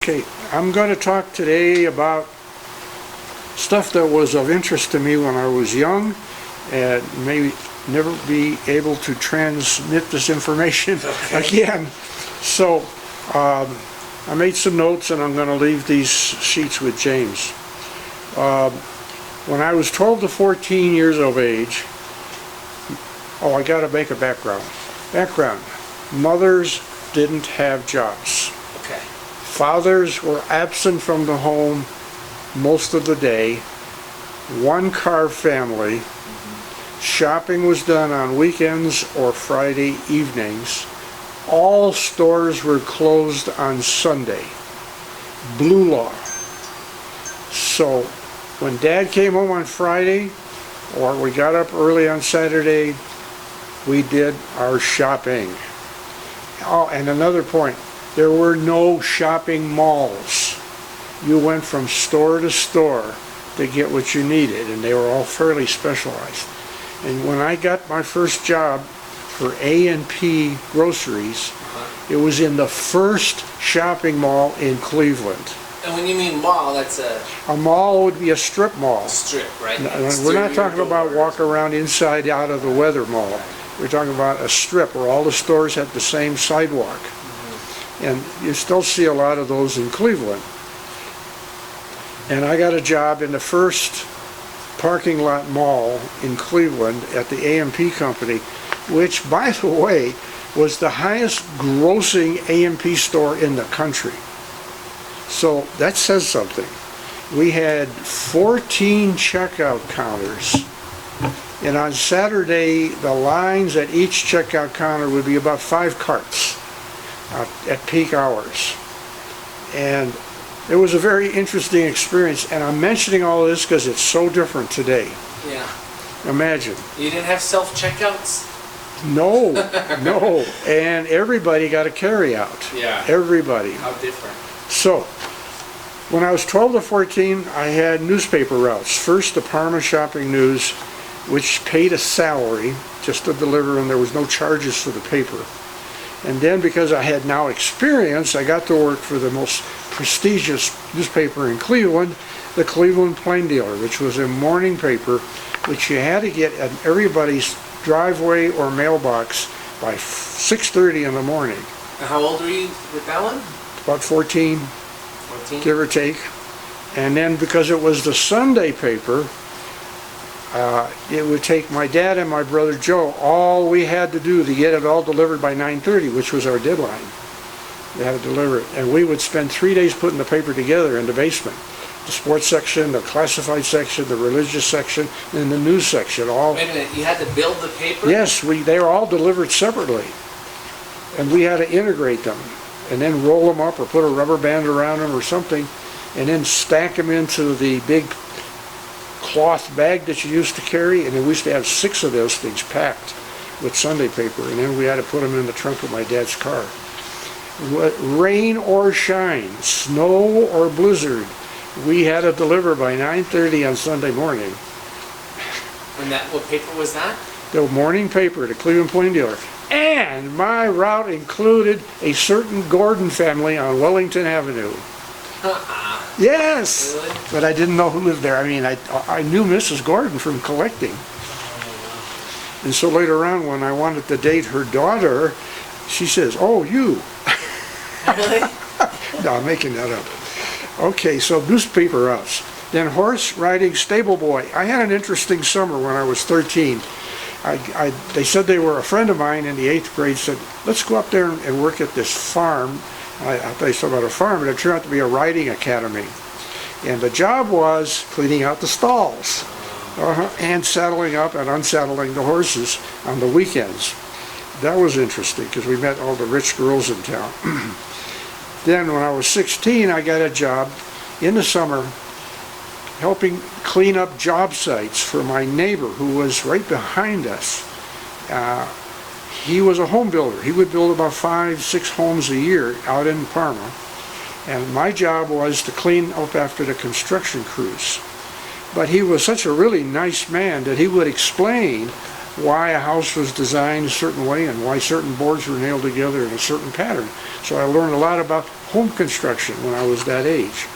Okay, I'm going to talk today about stuff that was of interest to me when I was young and maybe never be able to transmit this information again. So I made some notes and I'm going to leave these sheets with James. When I was 12 to 14 years of age, I got to make a background. Mothers didn't have jobs. Okay. Fathers were absent from the home most of the day. One-car family. Shopping was done on weekends or Friday evenings. All stores were closed on Sunday. Blue law. So when Dad came home on Friday, or we got up early on Saturday, we did our shopping. Oh, and another point, there were no shopping malls. You went from store to store to get what you needed, and they were all fairly specialized. And when I got my first job for A&P Groceries, it was in the first shopping mall in Cleveland. And when you mean mall, that's a mall would be a strip mall. Strip, right? We're not talking about walk around inside out of the weather mall. Right. We're talking about a strip where all the stores had the same sidewalk. And you still see a lot of those in Cleveland. And I got a job in the first parking lot mall in Cleveland at the A&P company, which, by the way, was the highest grossing A&P store in the country. So that says something. We had 14 checkout counters. And on Saturday, the lines at each checkout counter would be about 5 carts at peak hours. And it was a very interesting experience. And I'm mentioning all this because it's so different today. Yeah. Imagine. You didn't have self-checkouts? No, no. And everybody got a carry-out. Yeah. Everybody. How different. So, when I was 12 to 14, I had newspaper routes. First, the Parma Shopping News, which paid a salary just to deliver, and there was no charges for the paper. And then, because I had now experience, I got to work for the most prestigious newspaper in Cleveland, the Cleveland Plain Dealer, which was a morning paper which you had to get at everybody's driveway or mailbox by 6:30 in the morning. And how old were you with that one? About 14, 14? give or take. And then because it was the Sunday paper, it would take my dad and my brother Joe, all we had to do to get it all delivered by 9:30, which was our deadline. They had to deliver it. And we would spend 3 days putting the paper together in the basement. The sports section, the classified section, the religious section, and the news section. All. Wait a minute, you had to build the paper? Yes, they were all delivered separately. And we had to integrate them and then roll them up or put a rubber band around them or something and then stack them into the big cloth bag that you used to carry. And then we used to have 6 of those things packed with Sunday paper, and then we had to put them in the trunk of my dad's car. Rain or shine, snow or blizzard, we had to deliver by 9:30 on Sunday morning. And what paper was that? The morning paper, the Cleveland Plain Dealer. And my route included a certain Gordon family on Wellington Avenue. Yes! Really? But I didn't know who lived there. I mean, I knew Mrs. Gordon from collecting. And so later on, when I wanted to date her daughter, she says, "Oh, you." Really? No, I'm making that up. Okay, so newspaper routes. Then horse riding stable boy. I had an interesting summer when I was 13. They said they were a friend of mine in the 8th grade, said, "Let's go up there and work at this farm." I thought you said about a farm, but it turned out to be a riding academy. And the job was cleaning out the stalls and saddling up and unsaddling the horses on the weekends. That was interesting because we met all the rich girls in town. Then when I was 16, I got a job in the summer helping clean up job sites for my neighbor who was right behind us. He was a home builder. He would build about 5, 6 homes a year out in Parma. And my job was to clean up after the construction crews. But he was such a really nice man that he would explain why a house was designed a certain way and why certain boards were nailed together in a certain pattern. So I learned a lot about home construction when I was that age.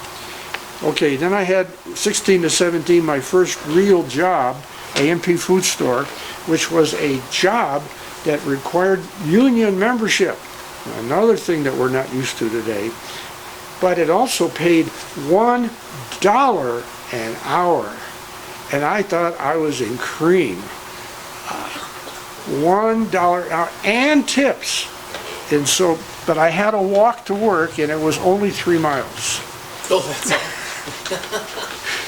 Okay, then I had 16 to 17, my first real job, A&P Food Store, which was a job that required union membership. Another thing that we're not used to today. But it also paid $1 an hour. And I thought I was in cream. $1 an hour and tips. And so, but I had to walk to work, and it was only 3 miles. Oh, that's all.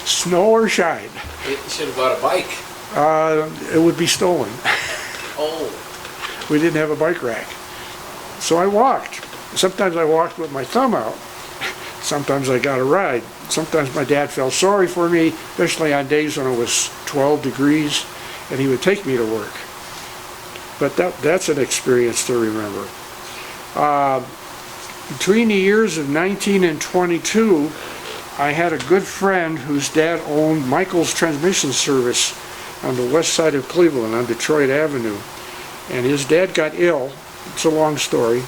Snow or shine. You should have bought a bike. It would be stolen. Oh. We didn't have a bike rack. So I walked. Sometimes I walked with my thumb out. Sometimes I got a ride. Sometimes my dad felt sorry for me, especially on days when it was 12 degrees, and he would take me to work. But that's an experience to remember. Between the years of 19 and 22, I had a good friend whose dad owned Michael's Transmission Service on the west side of Cleveland on Detroit Avenue. And his dad got ill. It's a long story.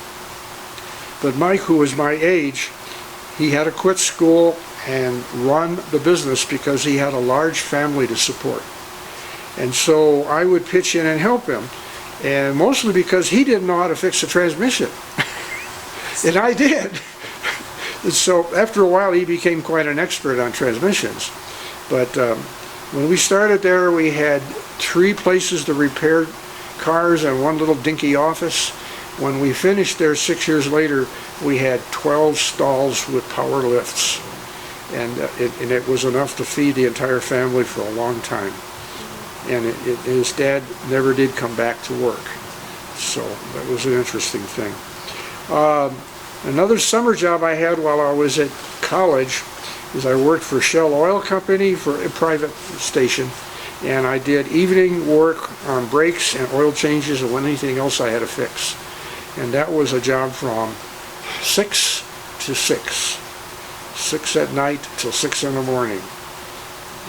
But Mike, who was my age, he had to quit school and run the business because he had a large family to support. And so I would pitch in and help him. And mostly because he didn't know how to fix a transmission. And I did. And so after a while he became quite an expert on transmissions. But when we started there, we had 3 places to repair cars and 1 little dinky office. When we finished there 6 years later, we had 12 stalls with power lifts. And it was enough to feed the entire family for a long time. And his dad never did come back to work. So that was an interesting thing. Another summer job I had while I was at college is I worked for Shell Oil Company for a private station, and I did evening work on brakes and oil changes and anything else I had to fix. And that was a job from 6 to 6. 6 at night till 6 in the morning.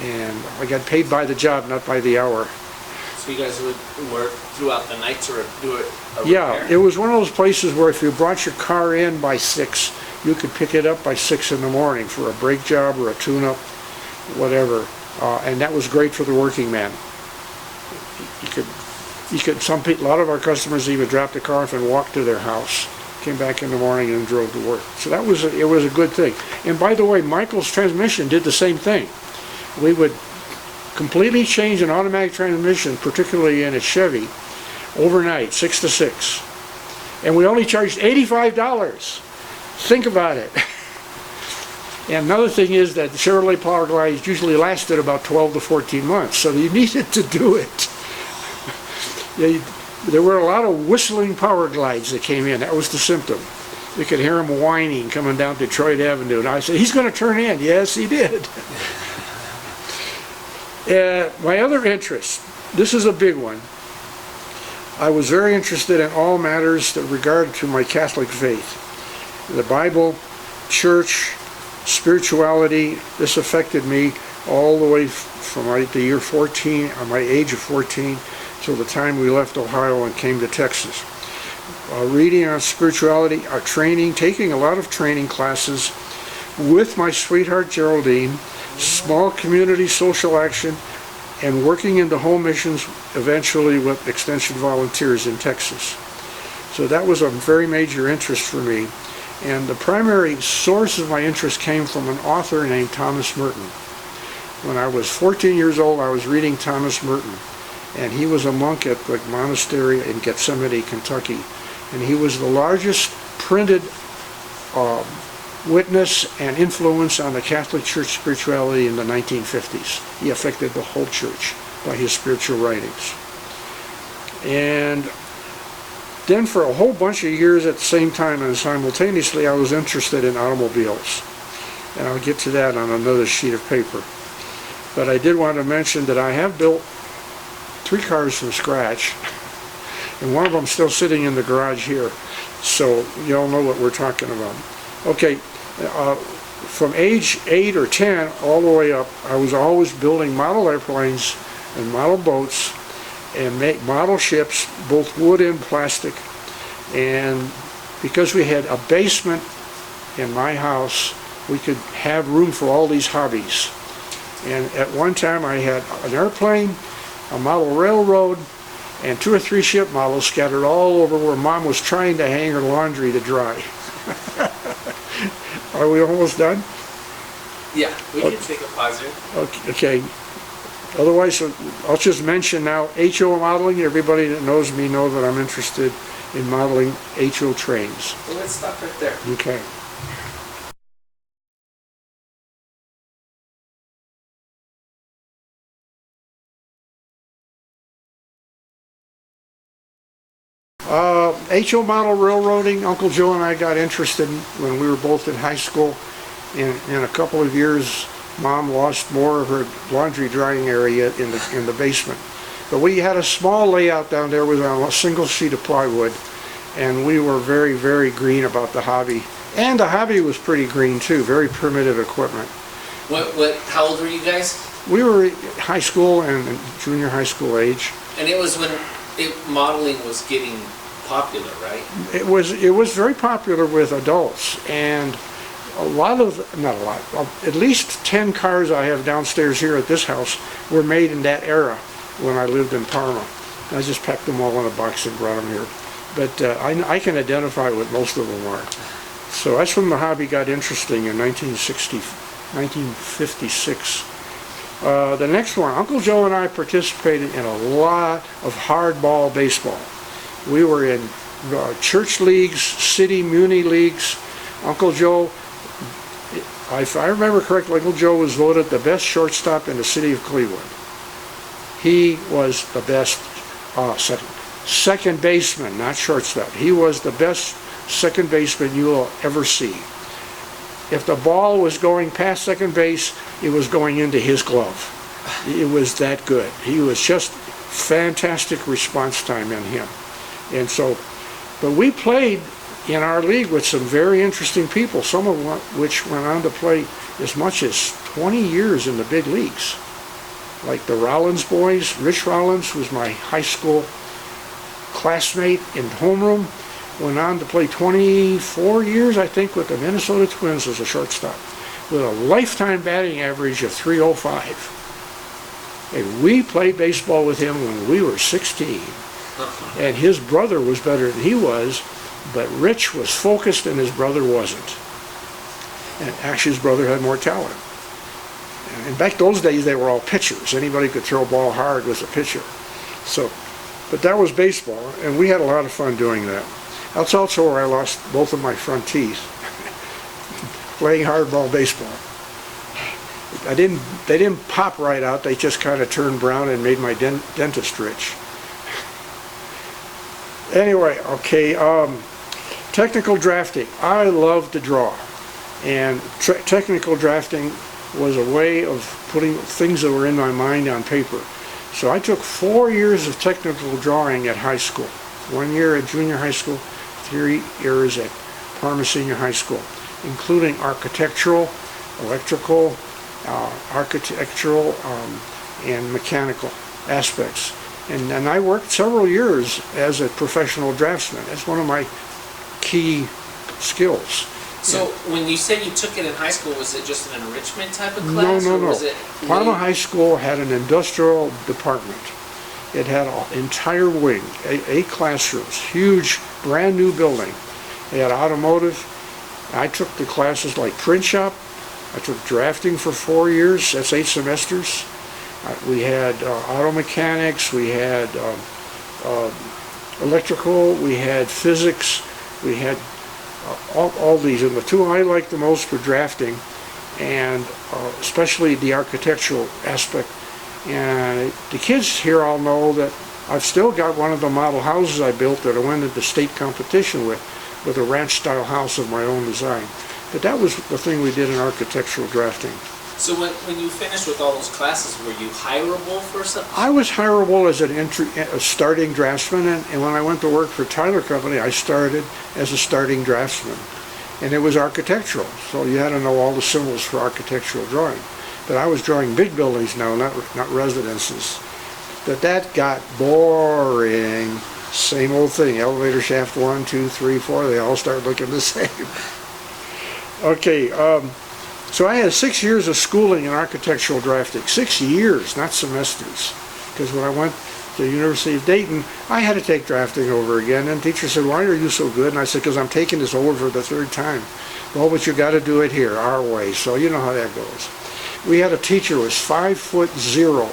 And I got paid by the job, not by the hour. So you guys would work throughout the nights or do it a Yeah, repair? it was one of those places where if you brought your car in by 6, you could pick it up by 6 in the morning for a brake job or a tune-up, whatever. And that was great for the working man. A lot of our customers even dropped the car off and walked to their house, came back in the morning and drove to work. So it was a good thing. And by the way, Michael's Transmission did the same thing. We would completely change an automatic transmission, particularly in a Chevy, overnight, 6 to 6. And we only charged $85. Think about it. And another thing is that the Chevrolet Power Glides usually lasted about 12 to 14 months, so you needed to do it. There were a lot of whistling Power Glides that came in. That was the symptom. You could hear them whining coming down Detroit Avenue. And I said, he's going to turn in. Yes, he did. My other interest, this is a big one. I was very interested in all matters that regarded to my Catholic faith. The Bible, church, spirituality. This affected me all the way from the year 14, my age of 14, till the time we left Ohio and came to Texas. Reading on spirituality, taking a lot of training classes with my sweetheart Geraldine, small community social action, and working into home missions, eventually with Extension Volunteers in Texas. So that was a very major interest for me. And the primary source of my interest came from an author named Thomas Merton. When I was 14 years old, I was reading Thomas Merton. And he was a monk at the monastery in Gethsemane, Kentucky. And he was the largest printed witness and influence on the Catholic Church spirituality in the 1950s. He affected the whole church by his spiritual writings. And then for a whole bunch of years at the same time and simultaneously, I was interested in automobiles. And I'll get to that on another sheet of paper. But I did want to mention that I have built 3 cars from scratch. And one of them still sitting in the garage here. So you all know what we're talking about. Okay, from age 8 or 10 all the way up, I was always building model airplanes and model boats and make model ships, both wood and plastic. And because we had a basement in my house we could have room for all these hobbies. And at one time I had an airplane, a model railroad, and 2 or 3 ship models scattered all over where Mom was trying to hang her laundry to dry. Are we almost done? Yeah, we can take a pause here. Okay. Otherwise, I'll just mention now HO modeling. Everybody that knows me know that I'm interested in modeling HO trains. Well, let's stop right there. Okay. HO model railroading, Uncle Joe and I got interested when we were both in high school. In a couple of years, Mom lost more of her laundry drying area in the basement. But we had a small layout down there with a single sheet of plywood, and we were very, very green about the hobby. And the hobby was pretty green too, very primitive equipment. How old were you guys? We were high school and junior high school age. And it was when modeling was getting popular, right? It was very popular with adults, and not a lot, at least 10 cars I have downstairs here at this house were made in that era when I lived in Parma. I just packed them all in a box and brought them here. But I can identify what most of them are. So that's when the hobby got interesting in 1956. The next one, Uncle Joe and I participated in a lot of hardball baseball. We were in church leagues, city muni leagues. Uncle Joe, if I remember correctly, Uncle Joe was voted the best shortstop in the city of Cleveland. He was the best second baseman, not shortstop. He was the best second baseman you will ever see. If the ball was going past second base, it was going into his glove. It was that good. He was just fantastic response time in him. And so, but we played in our league with some very interesting people, some of which went on to play as much as 20 years in the big leagues. Like the Rollins boys. Rich Rollins was my high school classmate in homeroom. Went on to play 24 years, I think, with the Minnesota Twins as a shortstop, with a lifetime batting average of .305. And we played baseball with him when we were 16. And his brother was better than he was, but Rich was focused and his brother wasn't. And actually his brother had more talent. And back those days they were all pitchers. Anybody could throw a ball hard was a pitcher. So, but that was baseball, and we had a lot of fun doing that. That's also where I lost both of my front teeth, playing hardball baseball. They didn't pop right out, they just kind of turned brown and made my dentist rich. Anyway, okay, technical drafting. I love to draw, and technical drafting was a way of putting things that were in my mind on paper. So I took 4 years of technical drawing at high school, 1 year at junior high school, 3 years at Parma Senior High School, including architectural, electrical, and mechanical aspects. And I worked several years as a professional draftsman. That's one of my key skills. So when you said you took it in high school, was it just an enrichment type of class? No. Or was it Parma High School had an industrial department. It had an entire wing, 8 classrooms, huge, brand new building. They had automotive. I took the classes like print shop. I took drafting for 4 years. That's 8 semesters. We had auto mechanics. We had electrical. We had physics. We had all these. And the two I liked the most were drafting, and especially the architectural aspect. And the kids here all know that I've still got one of the model houses I built that I went into state competition with a ranch-style house of my own design. But that was the thing we did in architectural drafting. So when you finished with all those classes, were you hireable for something? I was hireable as a starting draftsman, and when I went to work for Tyler Company, I started as a starting draftsman. And it was architectural, so you had to know all the symbols for architectural drawing. But I was drawing big buildings now, not residences. But that got boring. Same old thing, elevator shaft 1, 2, 3, 4, they all start looking the same. Okay, so I had 6 years of schooling in architectural drafting. 6 years, not semesters. Because when I went to the University of Dayton, I had to take drafting over again. And the teacher said, why are you so good? And I said, because I'm taking this over for the 3rd time. Well, but you got to do it here, our way. So you know how that goes. We had a teacher who was 5'0",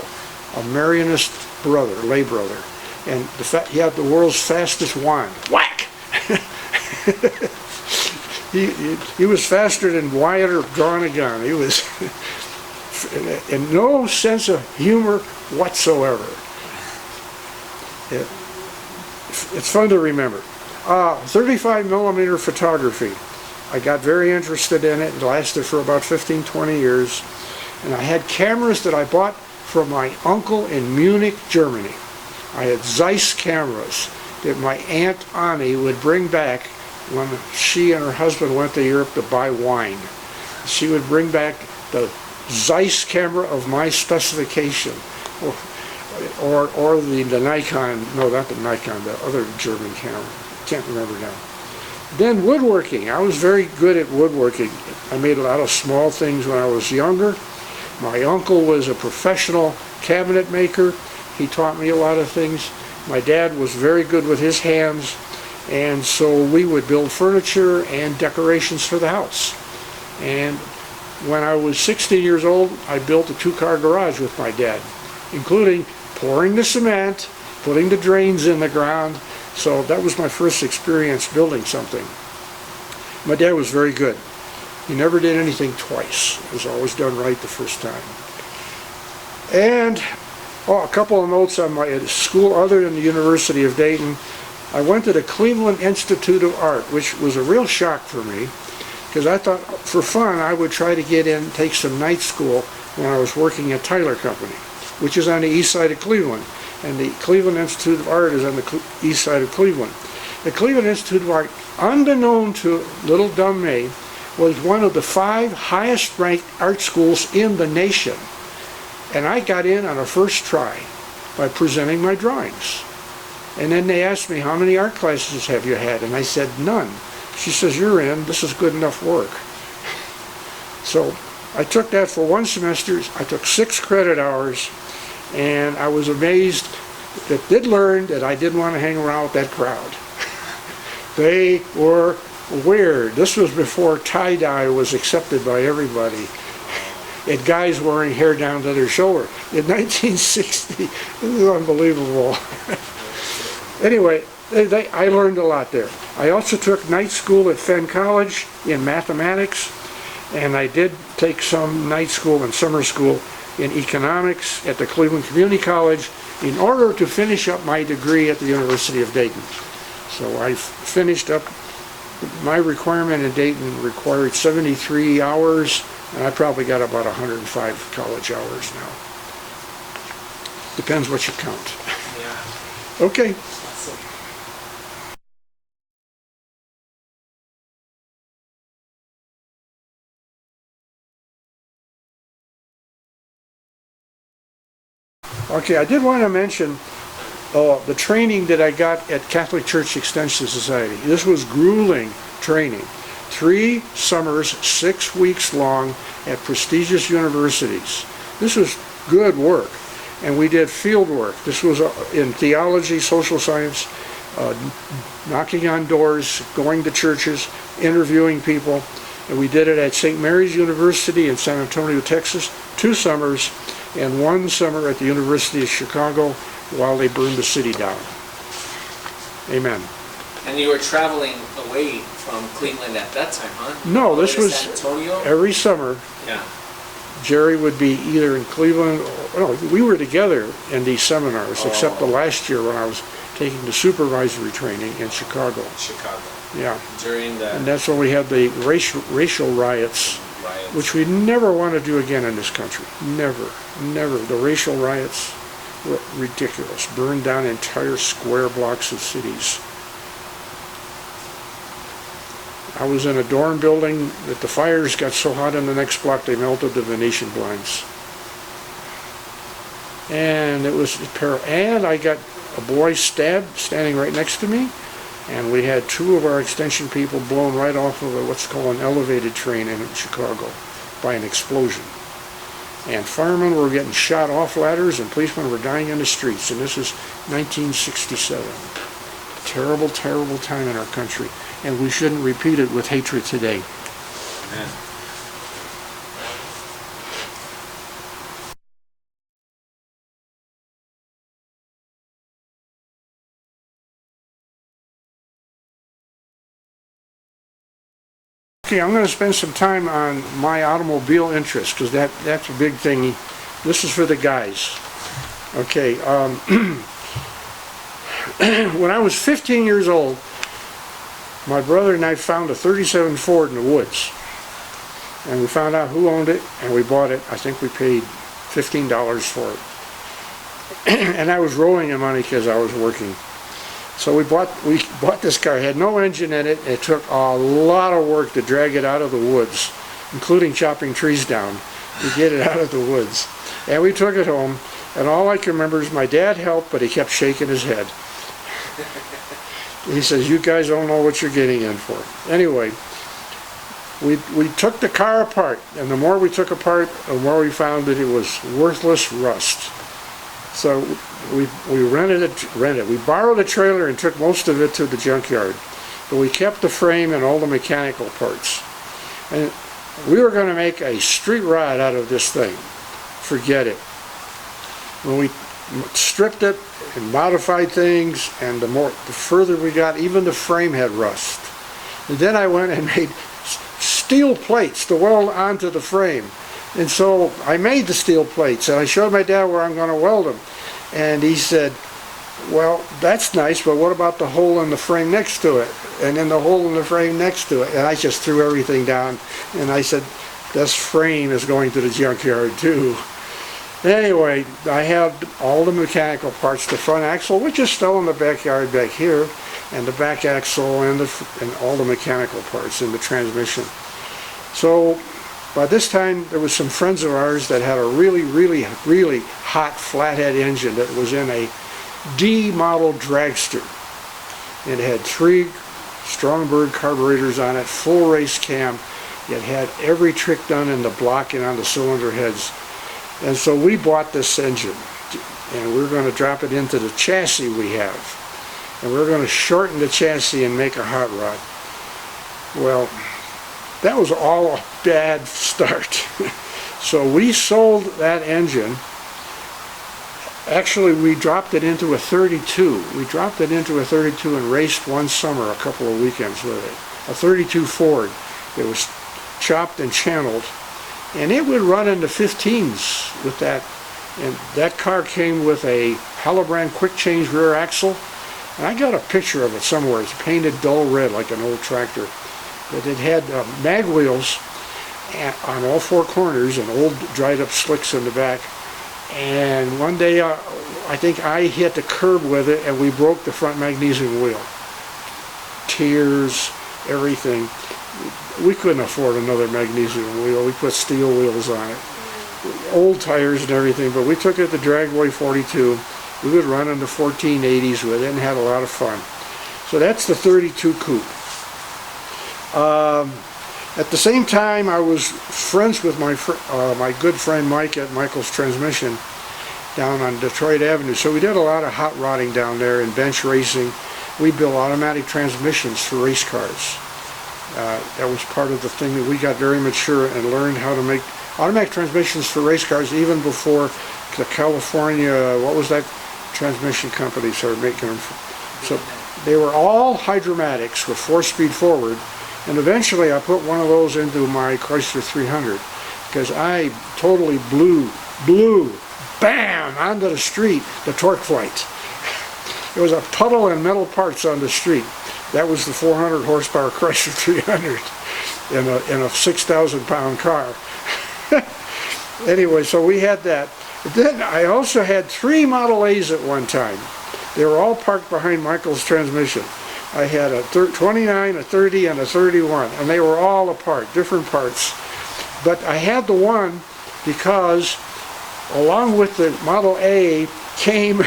a Marianist brother, lay brother. And he had the world's fastest wand. Whack! He was faster than Wyatt or drawing a gun. He was in no sense of humor whatsoever. It's fun to remember. 35 millimeter photography. I got very interested in it. It lasted for about 15, 20 years. And I had cameras that I bought from my uncle in Munich, Germany. I had Zeiss cameras that my Aunt Annie would bring back when she and her husband went to Europe to buy wine. She would bring back the Zeiss camera of my specification, or the Nikon, no, not the Nikon, the other German camera, can't remember now. Then woodworking. I was very good at woodworking. I made a lot of small things when I was younger. My uncle was a professional cabinet maker. He taught me a lot of things. My dad was very good with his hands, and so we would build furniture and decorations for the house. And when I was 16 years old, I built a 2-car garage with my dad, including pouring the cement, putting the drains in the ground. So that was my first experience building something. My dad was very good. He never did anything twice. It was always done right the first time. And a couple of notes on my school other than the University of Dayton. I went to the Cleveland Institute of Art, which was a real shock for me, because I thought for fun I would try to get in, take some night school when I was working at Tyler Company, which is on the east side of Cleveland. And the Cleveland Institute of Art is on the east side of Cleveland. The Cleveland Institute of Art, unbeknown to little dumb me, was one of the 5 highest ranked art schools in the nation. And I got in on a first try by presenting my drawings. And then they asked me, how many art classes have you had? And I said, none. She says, you're in, this is good enough work. So I took that for 1 semester. I took 6 credit hours, and I was amazed that did learn that I didn't want to hang around with that crowd. They were weird. This was before tie-dye was accepted by everybody. And guys wearing hair down to their shoulder. In 1960, this is unbelievable. Anyway, I learned a lot there. I also took night school at Fenn College in mathematics, and I did take some night school and summer school in economics at the Cleveland Community College in order to finish up my degree at the University of Dayton. So I finished up. My requirement in Dayton required 73 hours, and I probably got about 105 college hours now. Depends what you count. Yeah. Okay. Awesome. Okay, I did want to mention the training that I got at Catholic Church Extension Society. This was grueling training. 3 summers, 6 weeks long at prestigious universities. This was good work. And we did field work. This was in theology, social science, knocking on doors, going to churches, interviewing people. And we did it at St. Mary's University in San Antonio, Texas, 2 summers, and 1 summer at the University of Chicago while they burned the city down. Amen. And you were traveling away from Cleveland at that time, huh? No, this was San Antonio? every summer. Yeah. Jerry would be either in Cleveland, or no, we were together in these seminars, except the last year when I was taking the supervisory training in Chicago. Chicago. Yeah. During the And that's when we had the racial riots, riots. which we never want to do again in this country. Never, never. The racial riots were ridiculous. Burned down entire square blocks of cities. I was in a dorm building that the fires got so hot in the next block they melted the Venetian blinds. And it was and I got a boy stabbed standing right next to me. and we had two of our extension people blown right off of what's called an elevated train in Chicago by an explosion. And firemen were getting shot off ladders, and policemen were dying in the streets, and this is 1967. Terrible, terrible time in our country, and we shouldn't repeat it with hatred today. Amen. Okay, I'm going to spend some time on my automobile interest, because that's a big thing. This is for the guys. Okay, when I was 15 years old, my brother and I found a 37 Ford in the woods. And we found out who owned it, and we bought it. I think we paid $15 for it. And I was rolling the money because I was working. So we bought this car. It had no engine in it. It took a lot of work to drag it out of the woods, including chopping trees down to get it out of the woods. And we took it home, and all I can remember is my dad helped, but he kept shaking his head. He says, "You guys don't know what you're getting in for." Anyway, we took the car apart, and the more we took apart, the more we found that it was worthless rust. So we rented it. We borrowed a trailer and took most of it to the junkyard. But we kept the frame and all the mechanical parts. And we were going to make a street rod out of this thing. Forget it. When we stripped it and modified things, and the further we got, even the frame had rust. And then I went and made steel plates to weld onto the frame. And so I made the steel plates, and I showed my dad where I'm going to weld them. And he said, "Well, that's nice, but what about the hole in the frame next to it? And then the hole in the frame next to it?" And I just threw everything down, and I said, "This frame is going to the junkyard too." Anyway, I had all the mechanical parts, the front axle, which is still in the backyard back here, and the back axle and all the mechanical parts in the transmission. So by this time, there was some friends of ours that had a really, really, really hot flathead engine that was in a D model dragster. It had 3 Strongbird carburetors on it, full race cam. It had every trick done in the block and on the cylinder heads. And so we bought this engine, and we're going to drop it into the chassis we have. And we're going to shorten the chassis and make a hot rod. Well, that was all a bad start. So we sold that engine. Actually, we dropped it into a 32. We dropped it into a 32 and raced one summer, a couple of weekends with it. A 32 Ford. It was chopped and channeled. And it would run into 15s with that. And that car came with a Hallobrand quick change rear axle. And I got a picture of it somewhere. It's painted dull red like an old tractor. But it had mag wheels on all 4 corners and old dried up slicks in the back. And one day I think I hit the curb with it, and we broke the front magnesium wheel. Tears, everything. We couldn't afford another magnesium wheel. We put steel wheels on it. Old tires and everything, but we took it to Dragway 42. We would run in the 1480s with it and had a lot of fun. So that's the 32 coupe. At the same time, I was friends with my good friend Mike at Michael's Transmission down on Detroit Avenue. So we did a lot of hot rodding down there and bench racing. We built automatic transmissions for race cars. That was part of the thing that we got very mature and learned how to make automatic transmissions for race cars even before the California, what was that transmission company started making them. So they were all hydramatics with 4-speed forward. And eventually I put one of those into my Chrysler 300 because I totally blew, bam, onto the street, the torque flight. There was a puddle and metal parts on the street. That was the 400 horsepower Chrysler 300 in a 6,000 pound car. Anyway, so we had that. But then I also had 3 Model A's at one time. They were all parked behind Michael's Transmission. I had a 29, a 30, and a 31, and they were all apart, different parts. But I had the one because along with the Model A came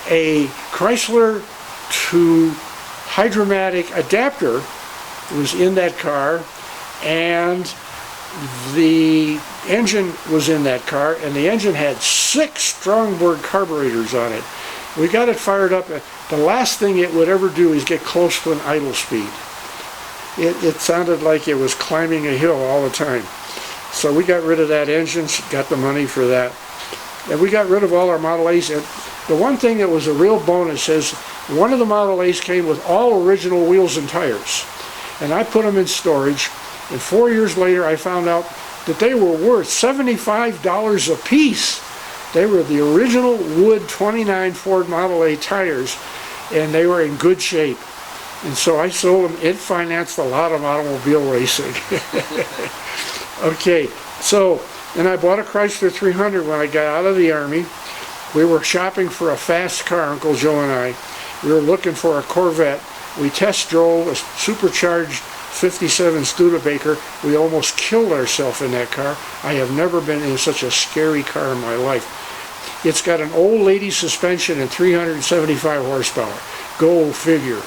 a Chrysler to hydromatic adapter was in that car, and the engine was in that car, and the engine had 6 Strongboard carburetors on it. We got it fired up. The last thing it would ever do is get close to an idle speed. It sounded like it was climbing a hill all the time. So we got rid of that engine, got the money for that. And we got rid of all our Model A's. And the one thing that was a real bonus is one of the Model A's came with all original wheels and tires. And I put them in storage, and 4 years later I found out that they were worth $75 a piece. They were the original wood 29 Ford Model A tires, and they were in good shape. And so I sold them. It financed a lot of automobile racing. Okay, so then I bought a Chrysler 300 when I got out of the Army. We were shopping for a fast car, Uncle Joe and I. We were looking for a Corvette. We test drove a supercharged 57 Studebaker. We almost killed ourselves in that car. I have never been in such a scary car in my life. It's got an old lady suspension and 375 horsepower. Go figure.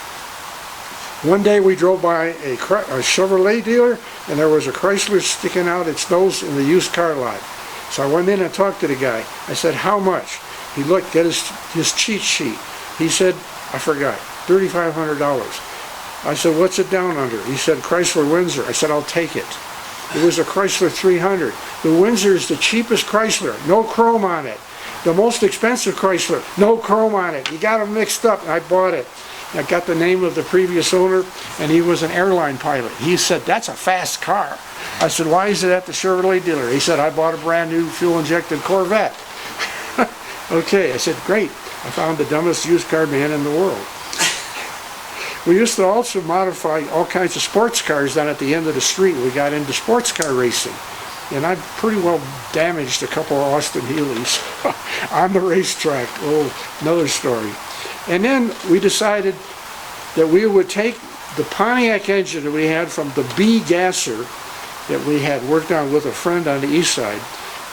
One day we drove by a Chevrolet dealer, and there was a Chrysler sticking out its nose in the used car lot. So I went in and talked to the guy. I said, how much? He looked at his cheat sheet. He said, I forgot, $3,500. I said, what's it down under? He said, Chrysler Windsor. I said, I'll take it. It was a Chrysler 300. The Windsor is the cheapest Chrysler, no chrome on it. The most expensive Chrysler, no chrome on it. You got them mixed up, and I bought it. I got the name of the previous owner, and he was an airline pilot. He said, that's a fast car. I said, why is it at the Chevrolet dealer? He said, I bought a brand new fuel-injected Corvette. Okay, I said, great. I found the dumbest used car man in the world. We used to also modify all kinds of sports cars down at the end of the street. We got into sports car racing. And I pretty well damaged a couple of Austin Healey's on the racetrack. Oh, another story. And then we decided that we would take the Pontiac engine that we had from the B gasser that we had worked on with a friend on the east side,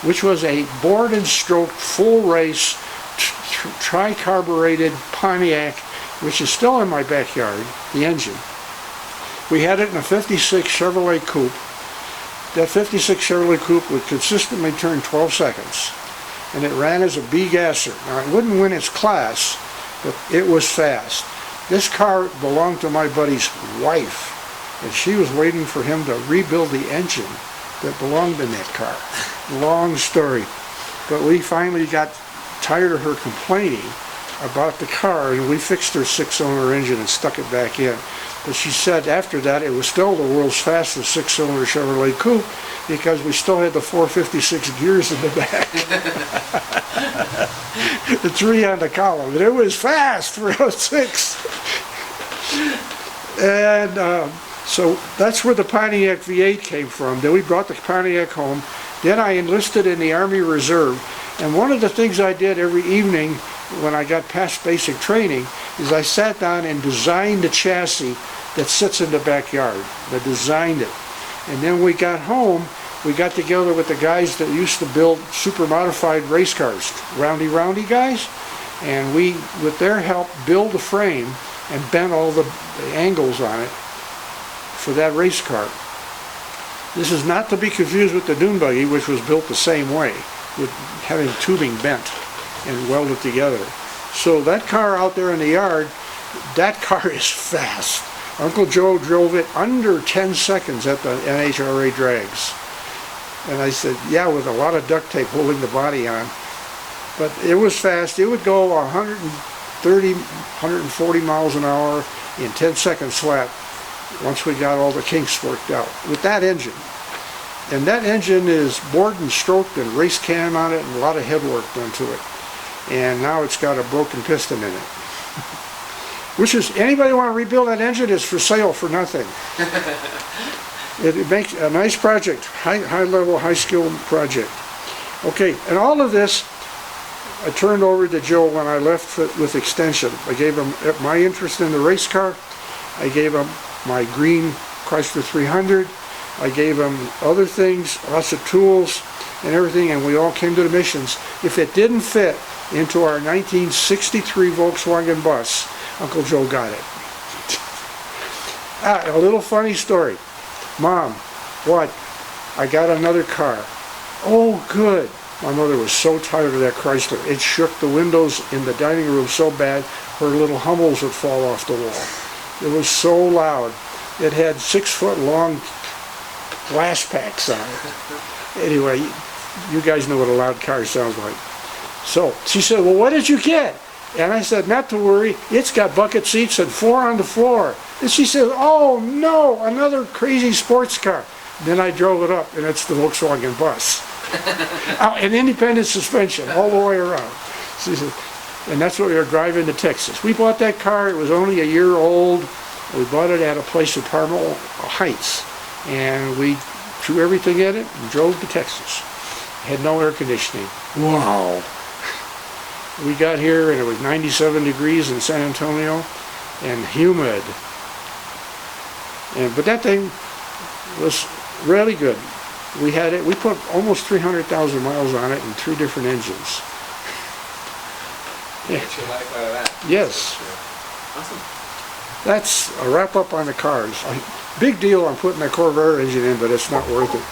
which was a bored and stroked full race tri-carbureted Pontiac, which is still in my backyard, the engine. We had it in a 56 Chevrolet Coupe. That 56 Chevrolet Coupe would consistently turn 12 seconds, and it ran as a B gasser. Now, it wouldn't win its class, but it was fast. This car belonged to my buddy's wife, and she was waiting for him to rebuild the engine that belonged in that car. Long story. But we finally got tired of her complaining about the car, and we fixed her 6-cylinder engine and stuck it back in. But she said after that it was still the world's fastest 6-cylinder Chevrolet Coupe because we still had the 456 gears in the back. The 3 on the column. And it was fast for a 6. And so that's where the Pontiac V8 came from. Then we brought the Pontiac home. Then I enlisted in the Army Reserve. And one of the things I did every evening when I got past basic training is I sat down and designed the chassis that sits in the backyard. I designed it. And then we got home, we got together with the guys that used to build super modified race cars, roundy guys, and we, with their help, built the frame and bent all the angles on it for that race car. This is not to be confused with the dune buggy, which was built the same way, with having tubing bent and welded together. So that car out there in the yard, that car is fast. Uncle Joe drove it under 10 seconds at the NHRA drags. And I said, yeah, with a lot of duct tape holding the body on. But it was fast. It would go 130, 140 miles an hour in 10 seconds flat once we got all the kinks worked out with that engine. And that engine is bored and stroked and race cam on it and a lot of head work done to it. And now it's got a broken piston in it. Which is, anybody want to rebuild that engine, it's for sale for nothing. It makes a nice project, high level, high skill project. Okay, and all of this I turned over to Joe when I left with Extension. I gave him my interest in the race car. I gave him my green Chrysler 300. I gave him other things, lots of tools and everything, and we all came to the missions. If it didn't fit into our 1963 Volkswagen bus, Uncle Joe got it. A little funny story. Mom, what? I got another car. Oh, good. My mother was so tired of that Chrysler. It shook the windows in the dining room so bad, her little Hummels would fall off the wall. It was so loud. It had 6-foot long glass packs on it. Anyway, you guys know what a loud car sounds like. So she said, well, what did you get? And I said, not to worry, it's got bucket seats and 4 on the floor. And she said, oh no, another crazy sports car. Then I drove it up, and it's the Volkswagen bus. An independent suspension all the way around. She said, and that's what we were driving to Texas. We bought that car, it was only a year old. We bought it at a place in Parmo Heights. And we threw everything in it and drove to Texas. Had no air conditioning. Wow. We got here and it was 97 degrees in San Antonio and humid. But that thing was really good. We had it, we put almost 300,000 miles on it in 3 different engines. Yeah. Get your life out of that. Yes. Awesome. That's a wrap up on the cars. Big deal on putting that Corvair engine in, but it's not worth it.